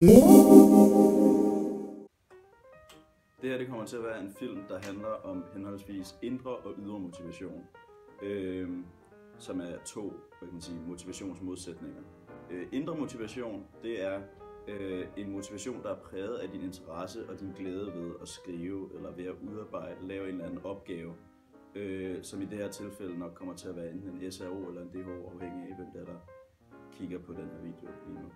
Det her kommer til at være en film, der handler om henholdsvis indre og ydre motivation, som er to motivationsmodsætninger. Indre motivation, det er en motivation, der er præget af din interesse og din glæde ved at skrive eller ved at udarbejde, lave en eller anden opgave, som i det her tilfælde nok kommer til at være enten en SRO eller en DH, afhængig af hvem der kigger på den her video lige nu.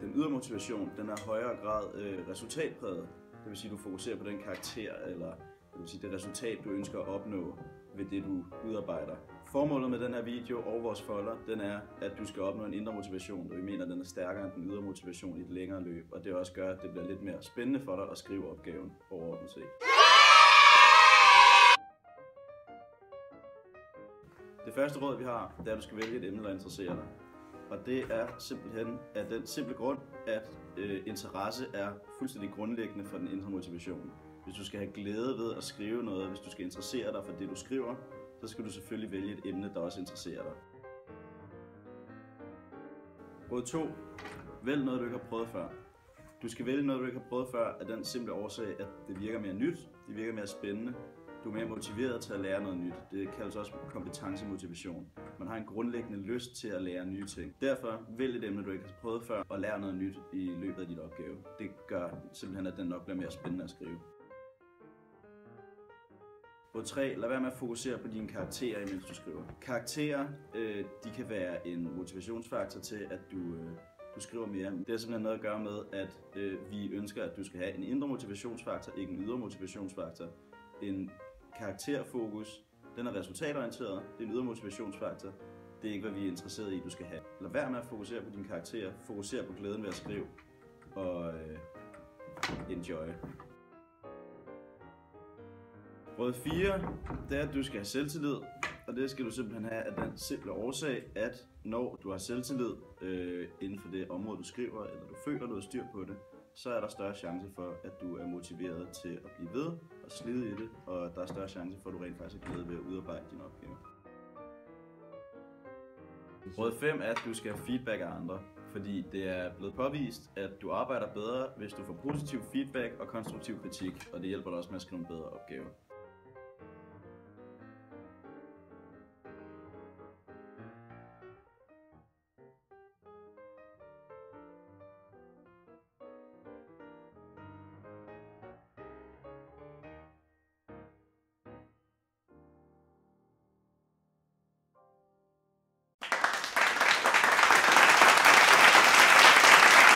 Den ydre motivation, den er i højere grad resultatpræget. Det vil sige, at du fokuserer på den karakter, eller det vil sige, det resultat, du ønsker at opnå ved det, du udarbejder. Formålet med den her video og vores folder, den er, at du skal opnå en indre motivation, og vi mener, at den er stærkere end den ydre motivation i et længere løb, og det også gør, at det bliver lidt mere spændende for dig at skrive opgaven overordnet set. Det første råd, vi har, det er, at du skal vælge et emne, der interesserer dig. Og det er simpelthen af den simple grund, at interesse er fuldstændig grundlæggende for den indre motivation. Hvis du skal have glæde ved at skrive noget, hvis du skal interessere dig for det, du skriver, så skal du selvfølgelig vælge et emne, der også interesserer dig. Råd 2. Vælg noget, du ikke har prøvet før. Du skal vælge noget, du ikke har prøvet før, af den simple årsag, at det virker mere nyt, det virker mere spændende. Du er mere motiveret til at lære noget nyt. Det kaldes også kompetencemotivation. Man har en grundlæggende lyst til at lære nye ting. Derfor vælg et emne, du ikke har prøvet før, og lær noget nyt i løbet af dit opgave. Det gør simpelthen, at den nok bliver mere spændende at skrive. Råd 3. Lad være med at fokusere på dine karakterer, imens du skriver. Karakterer, de kan være en motivationsfaktor til, at du skriver mere. Det har simpelthen noget at gøre med, at vi ønsker, at du skal have en indre motivationsfaktor, ikke en ydre motivationsfaktor. En karakterfokus, den er resultatorienteret, det er en ydre motivationsfaktor. Det er ikke, hvad vi er interesseret i, du skal have. Lad være med at fokusere på dine karakterer, fokusere på glæden ved at skrive, og enjoy. Råd 4, det er, at du skal have selvtillid, og det skal du simpelthen have af den simple årsag, at når du har selvtillid inden for det område, du skriver, eller du føler, du har styr på det, så er der større chance for, at du er motiveret til at blive ved og slide i det, og der er større chance for, at du rent faktisk er glæde ved at udarbejde din opgave. Råd 5 er, at du skal have feedback af andre, fordi det er blevet påvist, at du arbejder bedre, hvis du får positiv feedback og konstruktiv kritik, og det hjælper dig også med at skrive en bedre opgave.